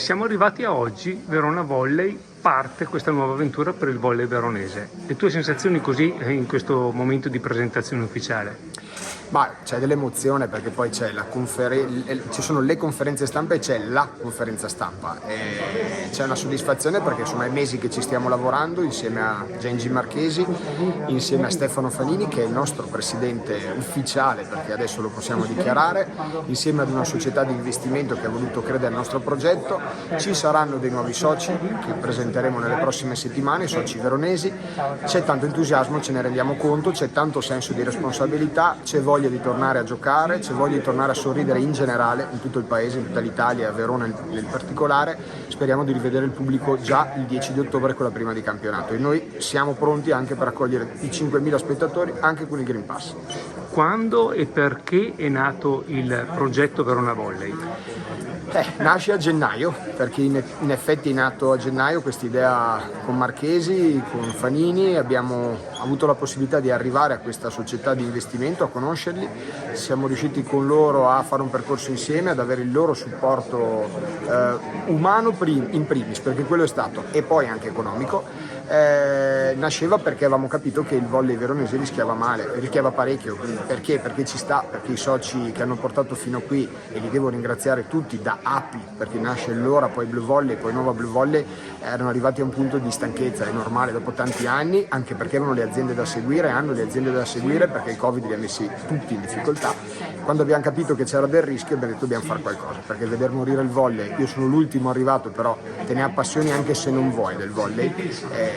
siamo arrivati a oggi, Verona Volley, parte questa nuova avventura per il volley veronese. Le tue sensazioni così in questo momento di presentazione ufficiale? Ma c'è dell'emozione perché poi c'è ci sono le conferenze stampa e c'è la conferenza stampa. E c'è una soddisfazione perché sono mesi che ci stiamo lavorando insieme a Gengi Marchesi, insieme a Stefano Fanini, che è il nostro presidente ufficiale, perché adesso lo possiamo dichiarare, insieme ad una società di investimento che ha voluto credere al nostro progetto. Ci saranno dei nuovi soci che presenteremo nelle prossime settimane, soci veronesi. C'è tanto entusiasmo, ce ne rendiamo conto, c'è tanto senso di responsabilità, c'è voglia di tornare a giocare, c'è voglia di tornare a sorridere in generale in tutto il paese, in tutta l'Italia, a Verona nel particolare. Speriamo di rivedere il pubblico già il 10 di ottobre con la prima di campionato e noi siamo pronti anche per accogliere i 5.000 spettatori anche con il Green Pass. Quando e perché è nato il progetto Verona Volley? Nasce a gennaio, perché in effetti è nato a gennaio questa idea con Marchesi, con Fanini, abbiamo avuto la possibilità di arrivare a questa società di investimento, a conoscerli, siamo riusciti con loro a fare un percorso insieme, ad avere il loro supporto umano in primis, perché quello è stato, e poi anche economico. Nasceva perché avevamo capito che il volley veronese rischiava parecchio. Perché? Perché ci sta, perché i soci che hanno portato fino qui, e li devo ringraziare tutti, da API, perché nasce l'ora, poi Blue Volley, poi Nuova Blue Volley, erano arrivati a un punto di stanchezza, è normale dopo tanti anni, anche perché hanno le aziende da seguire perché il Covid li ha messi tutti in difficoltà. Quando abbiamo capito che c'era del rischio abbiamo detto dobbiamo fare qualcosa, perché veder morire il volley, io sono l'ultimo arrivato, però te ne appassioni anche se non vuoi del volley,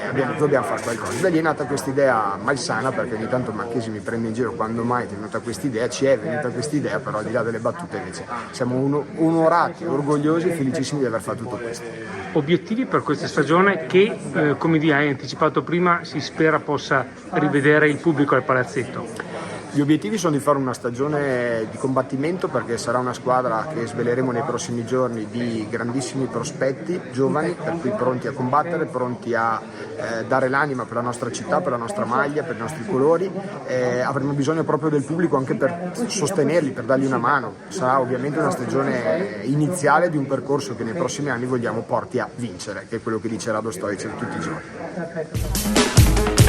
abbiamo detto dobbiamo fare qualcosa. Da lì è nata questa idea malsana, perché ogni tanto Marchesi mi prende in giro quando mai ti è venuta questa idea, ci è venuta questa idea, però al di là delle battute invece siamo onorati, orgogliosi e felicissimi di aver fatto tutto questo. Obiettivi per questa stagione che, come hai anticipato prima, si spera possa rivedere il pubblico al palazzetto? Gli obiettivi sono di fare una stagione di combattimento, perché sarà una squadra che sveleremo nei prossimi giorni di grandissimi prospetti giovani, per cui pronti a combattere, pronti a dare l'anima per la nostra città, per la nostra maglia, per i nostri colori. Avremo bisogno proprio del pubblico anche per sostenerli, per dargli una mano. Sarà ovviamente una stagione iniziale di un percorso che nei prossimi anni vogliamo porti a vincere, che è quello che dice Rado Stoic tutti i giorni.